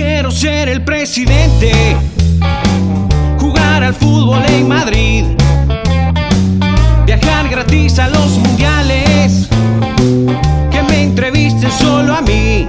Quiero ser el presidente, jugar al fútbol en Madrid, viajar gratis a los mundiales, que me entrevisten solo a mí.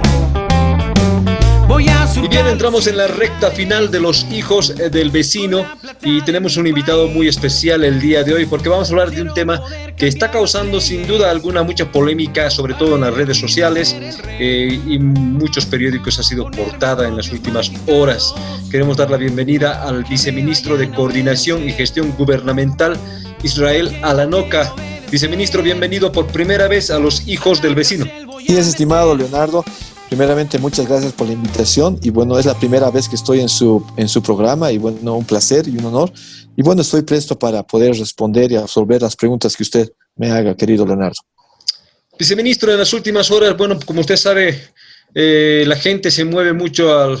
Y bien, entramos en la recta final de los hijos del vecino y tenemos un invitado muy especial el día de hoy porque vamos a hablar de un tema que está causando sin duda alguna mucha polémica, sobre todo en las redes sociales, y muchos periódicos ha sido portada en las últimas horas. Queremos dar la bienvenida al viceministro de Coordinación y Gestión Gubernamental, Israel Alanoca. Viceministro, bienvenido por primera vez a los hijos del vecino. Y es, estimado Leonardo. Primeramente, muchas gracias por la invitación y bueno, es la primera vez que estoy en su programa y bueno, un placer y un honor. Y bueno, estoy presto para poder responder y absorber las preguntas que usted me haga, querido Leonardo. Viceministro, en las últimas horas, bueno, como usted sabe, la gente se mueve mucho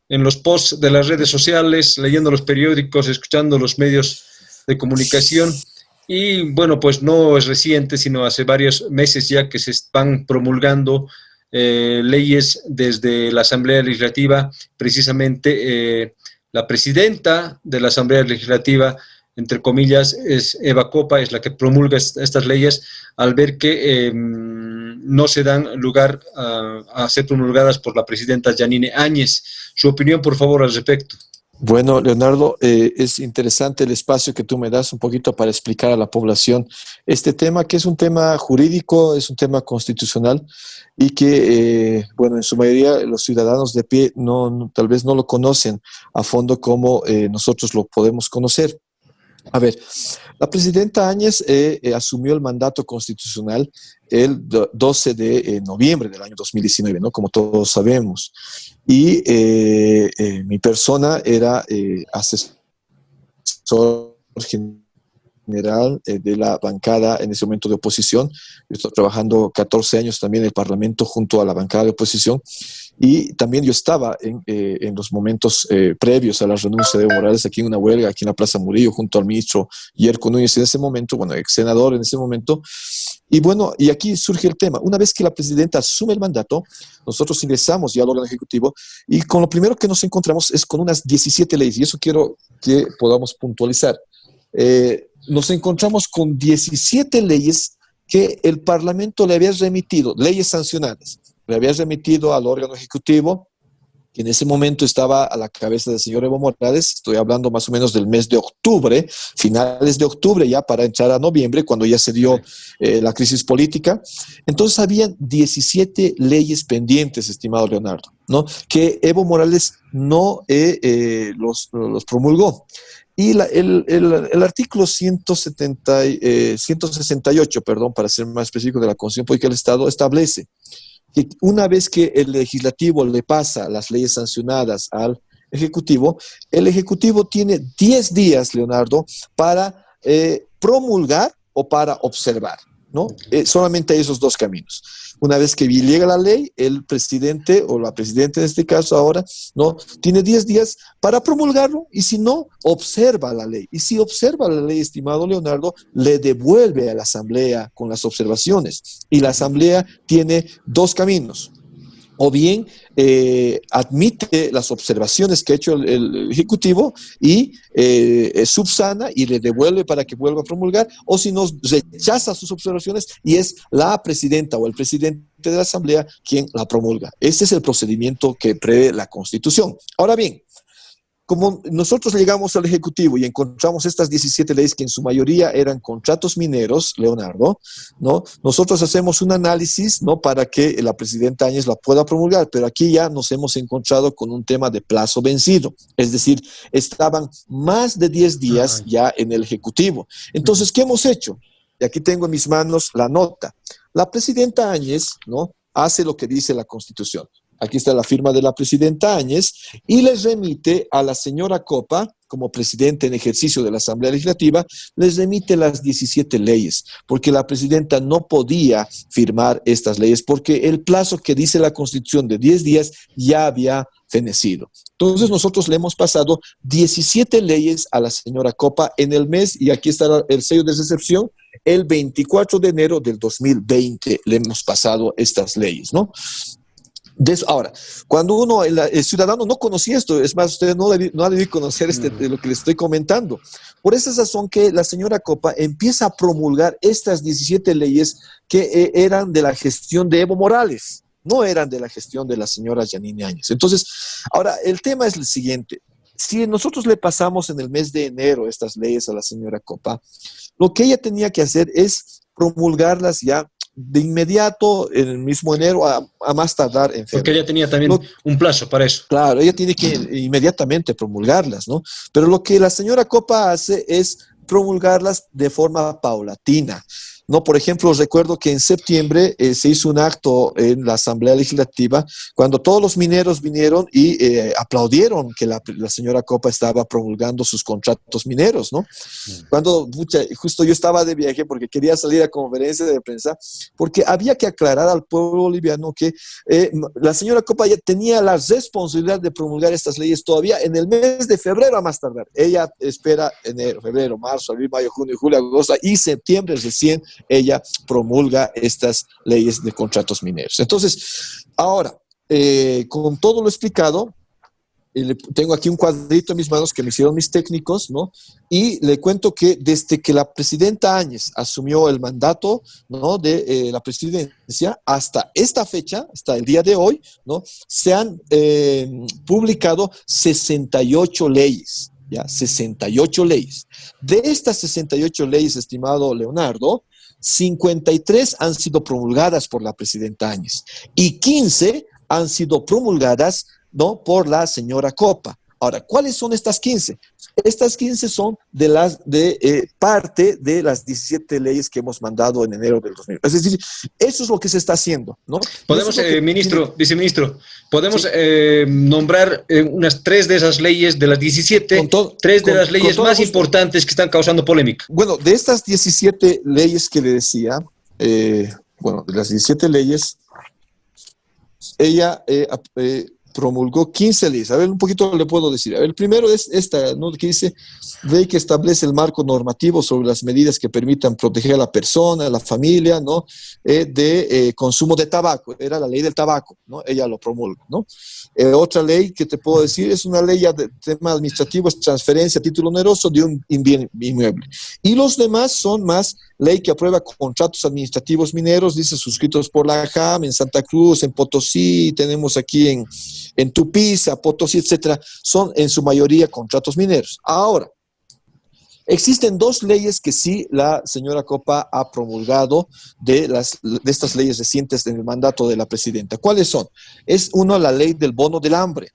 en los posts de las redes sociales, leyendo los periódicos, escuchando los medios de comunicación. Y bueno, pues no es reciente, sino hace varios meses ya que se van promulgando leyes desde la Asamblea Legislativa. Precisamente la presidenta de la Asamblea Legislativa, entre comillas, es Eva Kopa, es la que promulga estas leyes al ver que no se dan lugar a ser promulgadas por la presidenta Yanine Áñez. Su opinión, por favor, al respecto. Bueno, Leonardo, es interesante el espacio que tú me das un poquito para explicar a la población este tema, que es un tema jurídico, es un tema constitucional y que, bueno, en su mayoría los ciudadanos de pie tal vez no lo conocen a fondo como nosotros lo podemos conocer. A ver, la presidenta Áñez asumió el mandato constitucional el 12 de noviembre del año 2019, ¿no? Como todos sabemos. Y mi persona era asesor general de la bancada en ese momento de oposición. Yo estoy trabajando 14 años también en el Parlamento junto a la bancada de oposición. Y también yo estaba en los momentos previos a la renuncia de Evo Morales aquí en una huelga, aquí en la Plaza Murillo, junto al ministro Yerko Núñez en ese momento, bueno, ex senador en ese momento. Y bueno, y aquí surge el tema. Una vez que la presidenta asume el mandato, nosotros ingresamos ya al órgano ejecutivo y con lo primero que nos encontramos es con unas 17 leyes, y eso quiero que podamos puntualizar. Nos encontramos con 17 leyes que el Parlamento le había remitido, leyes sancionadas, le había remitido al órgano ejecutivo, que en ese momento estaba a la cabeza del señor Evo Morales. Estoy hablando más o menos del mes de octubre, finales de octubre ya para entrar a noviembre, cuando ya se dio la crisis política. Entonces habían 17 leyes pendientes, estimado Leonardo, ¿no? Que Evo Morales no los promulgó. Y el artículo 168, perdón, para ser más específico, de la Constitución Política del Estado establece que una vez que el legislativo le pasa las leyes sancionadas al ejecutivo, el ejecutivo tiene 10 días, Leonardo, para promulgar o para observar, ¿no? Solamente hay esos dos caminos. Una vez que llega la ley, el presidente o la presidenta en este caso ahora, ¿no? Tiene 10 días para promulgarlo y si no, observa la ley. Y si observa la ley, estimado Leonardo, le devuelve a la Asamblea con las observaciones. Y la Asamblea tiene dos caminos. O bien admite las observaciones que ha hecho el Ejecutivo y subsana y le devuelve para que vuelva a promulgar, o si no, rechaza sus observaciones y es la presidenta o el presidente de la Asamblea quien la promulga. Ese es el procedimiento que prevé la Constitución. Ahora bien, como nosotros llegamos al Ejecutivo y encontramos estas 17 leyes que en su mayoría eran contratos mineros, Leonardo, ¿no? Nosotros hacemos un análisis, ¿no? Para que la presidenta Áñez la pueda promulgar, pero aquí ya nos hemos encontrado con un tema de plazo vencido, es decir, estaban más de 10 días ya en el Ejecutivo. Entonces, ¿qué hemos hecho? Y aquí tengo en mis manos la nota. La presidenta Áñez, ¿no? Hace lo que dice la Constitución. Aquí está la firma de la presidenta Áñez y les remite a la señora Kopa, como presidente en ejercicio de la Asamblea Legislativa, les remite las 17 leyes, porque la presidenta no podía firmar estas leyes, porque el plazo que dice la Constitución de 10 días ya había fenecido. Entonces nosotros le hemos pasado 17 leyes a la señora Kopa en el mes, y aquí está el sello de recepción, el 24 de enero del 2020 le hemos pasado estas leyes, ¿no? Ahora, cuando uno, el ciudadano no conocía esto, es más, usted no ha debido conocer de lo que le estoy comentando. Por esa razón que la señora Copa empieza a promulgar estas 17 leyes que eran de la gestión de Evo Morales, no eran de la gestión de la señora Yanine Áñez. Entonces, ahora, el tema es el siguiente. Si nosotros le pasamos en el mes de enero estas leyes a la señora Copa, lo que ella tenía que hacer es promulgarlas ya de inmediato, en el mismo enero, a más tardar en febrero. Porque ella tenía también un plazo para eso. Claro, ella tiene que inmediatamente promulgarlas, ¿no? Pero lo que la señora Copa hace es promulgarlas de forma paulatina, ¿no? Por ejemplo, recuerdo que en septiembre se hizo un acto en la Asamblea Legislativa cuando todos los mineros vinieron y aplaudieron que la señora Copa estaba promulgando sus contratos mineros, ¿no? Cuando justo yo estaba de viaje porque quería salir a conferencia de prensa, porque había que aclarar al pueblo boliviano que la señora Copa ya tenía la responsabilidad de promulgar estas leyes todavía en el mes de febrero a más tardar. Ella espera enero, febrero, marzo, abril, mayo, junio, julio, agosto y septiembre recién ella promulga estas leyes de contratos mineros. Entonces, ahora, con todo lo explicado, tengo aquí un cuadrito en mis manos que me hicieron mis técnicos, ¿no? Y le cuento que desde que la presidenta Áñez asumió el mandato, ¿no?, de la presidencia hasta esta fecha, hasta el día de hoy, ¿no?, se han publicado 68 leyes. Ya, 68 leyes. De estas 68 leyes, estimado Leonardo, 53 han sido promulgadas por la presidenta Áñez y 15 han sido promulgadas, ¿no?, por la señora Copa. Ahora, ¿cuáles son estas 15? Estas 15 son parte de las 17 leyes que hemos mandado en enero del 2000. Es decir, eso es lo que se está haciendo, ¿no? Podemos, viceministro, podemos nombrar unas 3 de esas leyes de las 17, 3 de las leyes más importantes que están causando polémica. Bueno, de estas 17 leyes que le decía, de las 17 leyes, ella promulgó 15 leyes. A ver, un poquito le puedo decir. A ver, el primero es esta, ¿no?, que dice: ley que establece el marco normativo sobre las medidas que permitan proteger a la persona, a la familia, ¿no?, de consumo de tabaco. Era la ley del tabaco, ¿no? Ella lo promulga, ¿no? Otra ley que te puedo decir es una ley de tema administrativo, es transferencia a título oneroso de un bien inmueble. Y los demás son más ley que aprueba contratos administrativos mineros, dice, suscritos por la JAM, en Santa Cruz, en Potosí, tenemos aquí en Tupiza, Potosí, etcétera, son en su mayoría contratos mineros. Ahora, existen 2 leyes que sí la señora Copa ha promulgado de estas leyes recientes en el mandato de la presidenta. ¿Cuáles son? Es uno, la ley del bono del hambre.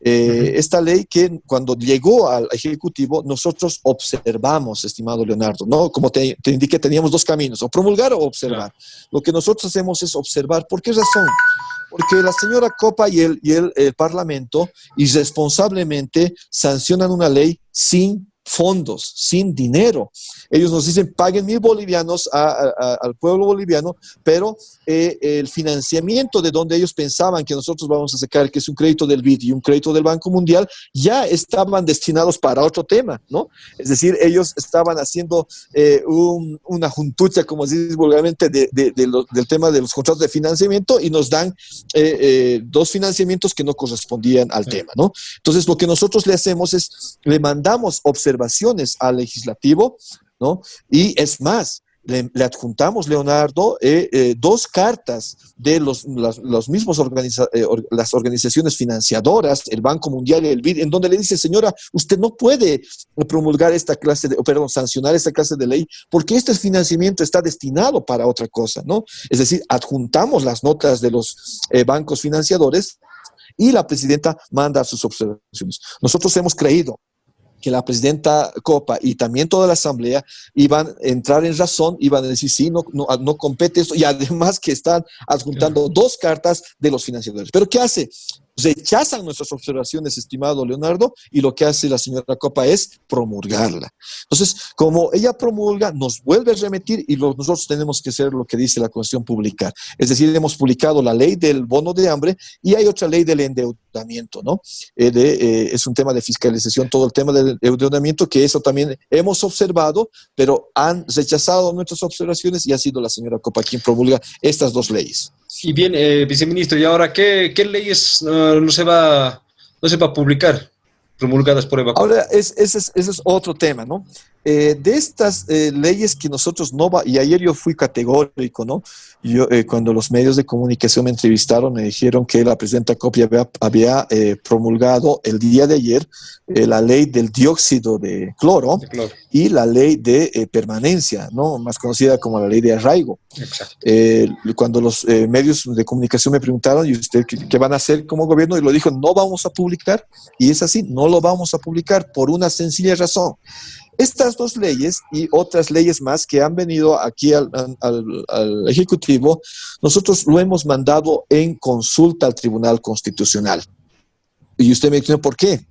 Esta ley que cuando llegó al Ejecutivo nosotros observamos, estimado Leonardo, ¿no? Como te indiqué, teníamos 2 caminos, o promulgar o observar. Lo que nosotros hacemos es observar. ¿Por qué razón? Porque la señora Copa y el Parlamento irresponsablemente sancionan una ley sin fondos, sin dinero. Ellos nos dicen: paguen 1,000 bolivianos al pueblo boliviano, pero el financiamiento de donde ellos pensaban que nosotros vamos a sacar, que es un crédito del BID y un crédito del Banco Mundial, ya estaban destinados para otro tema, ¿no? Es decir, ellos estaban haciendo una juntucha, como se dice vulgarmente, del tema de los contratos de financiamiento, y nos dan 2 financiamientos que no correspondían al tema, ¿no? Entonces, lo que nosotros le hacemos es, le mandamos observaciones al legislativo, ¿no? Y es más, le adjuntamos, Leonardo, 2 cartas de los mismos las organizaciones financiadoras, el Banco Mundial y el BID, en donde le dice: señora, usted no puede promulgar sancionar esta clase de ley, porque este financiamiento está destinado para otra cosa, ¿no? Es decir, adjuntamos las notas de los bancos financiadores y la presidenta manda sus observaciones. Nosotros hemos creído que la presidenta Copa y también toda la asamblea iban a entrar en razón, iban a decir: sí, no compete esto, y además que están adjuntando 2 cartas de los financiadores. ¿Pero qué hace? Rechazan nuestras observaciones, estimado Leonardo, y lo que hace la señora Copa es promulgarla. Entonces, como ella promulga, nos vuelve a remitir, y nosotros tenemos que hacer lo que dice la Constitución, publicar. Es decir, hemos publicado la ley del bono de hambre y hay otra ley del endeudamiento endeudamiento, ¿no? Es un tema de fiscalización, todo el tema del endeudamiento, que eso también hemos observado, pero han rechazado nuestras observaciones y ha sido la señora Copa quien promulga estas dos leyes. Y bien, viceministro, ¿y ahora qué leyes no se va a publicar, promulgadas por Eva Copa? Ahora, ese es otro tema, ¿no? De estas leyes que nosotros no va, y ayer yo fui categórico, ¿no? Yo, cuando los medios de comunicación me entrevistaron, me dijeron que la presidenta Copia había promulgado el día de ayer la ley del dióxido de cloro y la ley de permanencia, ¿no? Más conocida como la ley de arraigo. Exacto. Cuando los medios de comunicación me preguntaron, ¿y usted qué van a hacer como gobierno? Y lo dijo, no vamos a publicar, y es así, no lo vamos a publicar por una sencilla razón. Estas dos leyes y otras leyes más que han venido aquí al Ejecutivo, nosotros lo hemos mandado en consulta al Tribunal Constitucional. Y usted me dice, ¿por qué?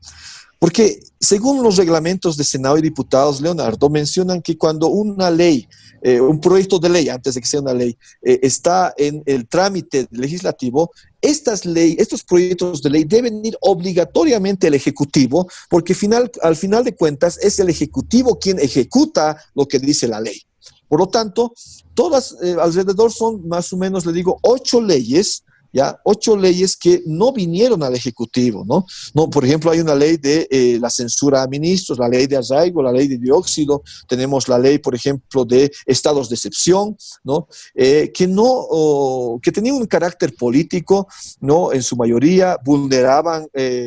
Porque según los reglamentos de Senado y Diputados, Leonardo, mencionan que cuando una ley, un proyecto de ley, antes de que sea una ley, está en el trámite legislativo, estos proyectos de ley deben ir obligatoriamente al Ejecutivo, porque al final de cuentas es el Ejecutivo quien ejecuta lo que dice la ley. Por lo tanto, todas alrededor son más o menos, le digo, 8 leyes, ¿ya? 8 leyes que no vinieron al Ejecutivo, ¿no? Por ejemplo, hay una ley de la censura a ministros, la ley de arraigo, la ley de dióxido, tenemos la ley, por ejemplo, de estados de excepción, ¿no? Que tenían un carácter político, ¿no? En su mayoría vulneraban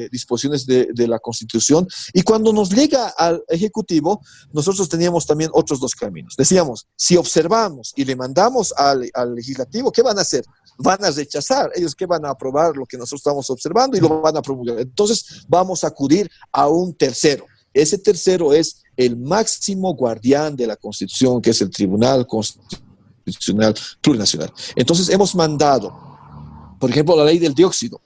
disposiciones de la Constitución, y cuando nos llega al Ejecutivo, nosotros teníamos también otros 2 caminos. Decíamos, si observamos y le mandamos al Legislativo, ¿qué van a hacer? Van a rechazar, ellos que van a aprobar lo que nosotros estamos observando y lo van a promulgar. Entonces vamos a acudir a un tercero. Ese tercero es el máximo guardián de la Constitución, que es el Tribunal Constitucional Plurinacional. Entonces hemos mandado, por ejemplo, la ley del dióxido.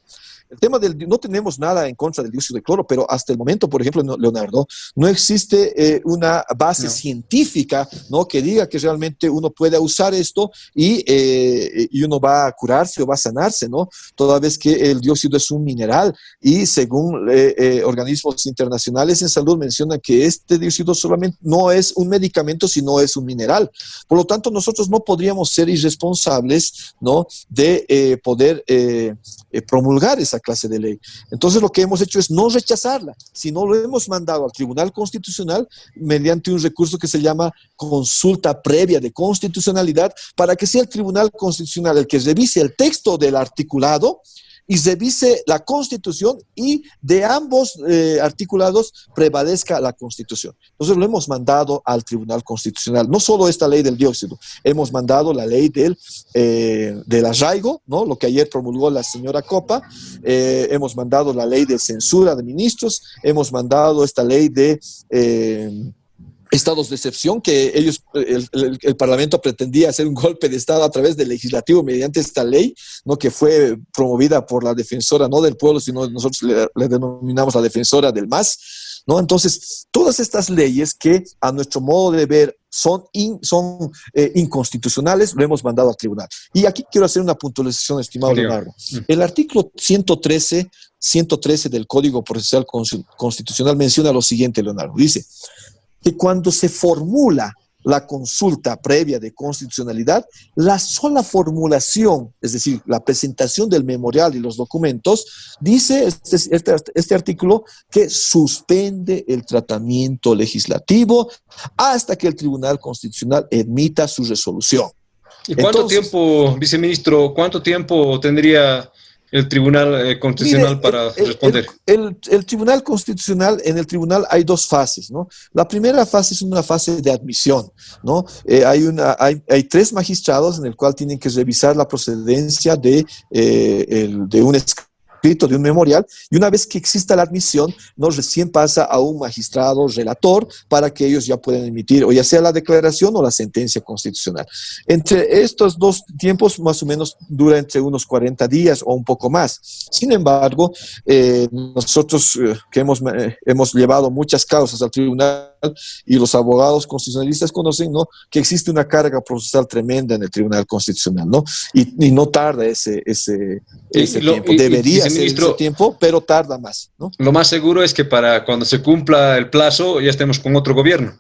El tema no tenemos nada en contra del dióxido de cloro, pero hasta el momento, por ejemplo, Leonardo, no existe una base científica, ¿no? Que diga que realmente uno puede usar esto y uno va a curarse o va a sanarse, ¿no? Toda vez que el dióxido es un mineral y según organismos internacionales en salud mencionan que este dióxido solamente no es un medicamento, sino es un mineral. Por lo tanto, nosotros no podríamos ser irresponsables, ¿no? De poder promulgar esa clase de ley. Entonces lo que hemos hecho es no rechazarla, sino lo hemos mandado al Tribunal Constitucional mediante un recurso que se llama consulta previa de constitucionalidad, para que sea el Tribunal Constitucional el que revise el texto del articulado y revise la Constitución, y de ambos articulados prevalezca la Constitución. Entonces lo hemos mandado al Tribunal Constitucional. No solo esta ley del dióxido, hemos mandado la ley del arraigo, ¿no? Lo que ayer promulgó la señora Copa, hemos mandado la ley de censura de ministros, hemos mandado esta ley de estados de excepción, que el Parlamento pretendía hacer un golpe de Estado a través del legislativo mediante esta ley, ¿no? Que fue promovida por la defensora, no del pueblo, sino nosotros le denominamos la defensora del MAS, ¿no? Entonces, todas estas leyes que a nuestro modo de ver son inconstitucionales, lo hemos mandado al tribunal. Y aquí quiero hacer una puntualización, estimado Leonardo. El artículo 113 del Código Procesal Constitucional menciona lo siguiente, Leonardo. Dice que cuando se formula la consulta previa de constitucionalidad, la sola formulación, es decir, la presentación del memorial y los documentos, dice este artículo que suspende el tratamiento legislativo hasta que el Tribunal Constitucional emita su resolución. ¿Y cuánto tiempo, viceministro, cuánto tiempo tendría el Tribunal Constitucional para responder? El Tribunal Constitucional, en el tribunal hay 2 fases, ¿no? La primera fase es una fase de admisión, ¿no? Hay 3 magistrados en el cual tienen que revisar la procedencia de un escrito, de un memorial, y una vez que exista la admisión, recién pasa a un magistrado relator para que ellos ya puedan emitir o ya sea la declaración o la sentencia constitucional. Entre estos 2 tiempos, más o menos dura entre unos 40 días o un poco más. Sin embargo, nosotros que hemos llevado muchas causas al tribunal, y los abogados constitucionalistas conocen, ¿no?, que existe una carga procesal tremenda en el Tribunal Constitucional, ¿no? Y no tarda ese tiempo. Debería hacer en ese tiempo, pero tarda más, ¿no? Lo más seguro es que para cuando se cumpla el plazo ya estemos con otro gobierno.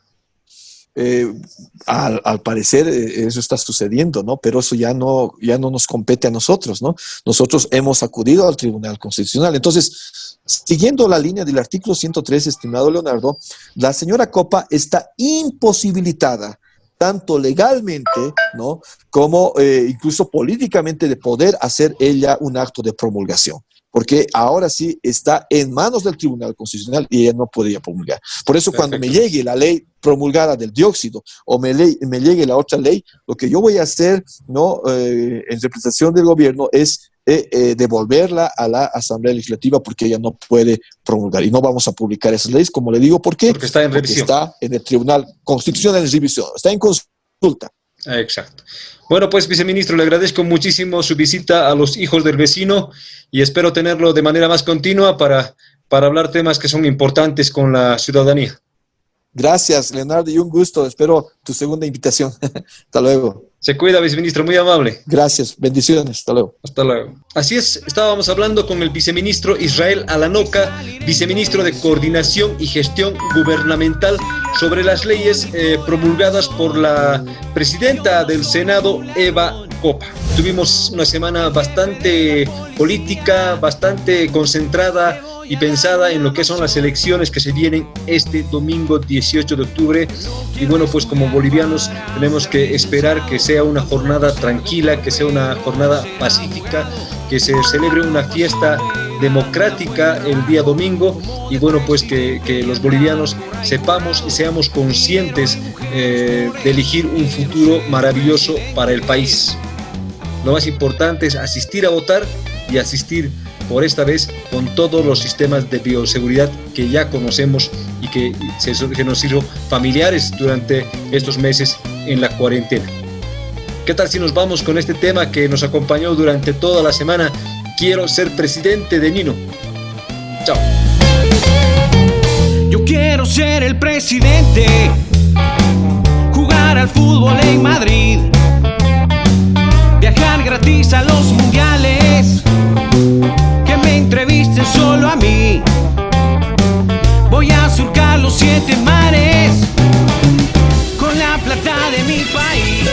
Al parecer eso está sucediendo, ¿no? Pero eso ya no nos compete a nosotros, ¿no? Nosotros hemos acudido al Tribunal Constitucional. Entonces, siguiendo la línea del artículo 103, estimado Leonardo, la señora Copa está imposibilitada tanto legalmente, ¿no?, como incluso políticamente, de poder hacer ella un acto de promulgación, porque ahora sí está en manos del Tribunal Constitucional y ella no podría promulgar. Por eso, cuando me llegue la ley promulgada del dióxido o me llegue la otra ley, lo que yo voy a hacer, ¿no?, en representación del gobierno es devolverla a la Asamblea Legislativa, porque ella no puede promulgar y no vamos a publicar esas leyes, como le digo. ¿Por qué? Porque está en revisión. Porque está en el Tribunal Constitucional en revisión, está en consulta. Exacto. Bueno, pues, viceministro, le agradezco muchísimo su visita a los hijos del vecino y espero tenerlo de manera más continua para hablar temas que son importantes con la ciudadanía. Gracias, Leonardo, y un gusto. Espero tu segunda invitación. Hasta luego. Se cuida, viceministro, muy amable. Gracias, bendiciones. Hasta luego. Hasta luego. Así es, estábamos hablando con el viceministro Israel Alanoca, viceministro de Coordinación y Gestión Gubernamental, sobre las leyes promulgadas por la presidenta del Senado, Eva Copa. Tuvimos una semana bastante política, bastante concentrada y pensada en lo que son las elecciones que se vienen este domingo 18 de octubre. Y bueno, pues como bolivianos tenemos que esperar que sea una jornada tranquila, que sea una jornada pacífica, que se celebre una fiesta democrática el día domingo, y bueno, pues que los bolivianos sepamos y seamos conscientes de elegir un futuro maravilloso para el país. Lo más importante es asistir a votar y asistir por esta vez con todos los sistemas de bioseguridad que ya conocemos y que nos hicieron familiares durante estos meses en la cuarentena. ¿Qué tal si nos vamos con este tema que nos acompañó durante toda la semana? Quiero ser presidente, de Nino. Chao. Yo quiero ser el presidente, jugar al fútbol en Madrid, viajar gratis a los mundiales, que me entrevisten solo a mí. Voy a surcar los 7 mares con la plata de mi país.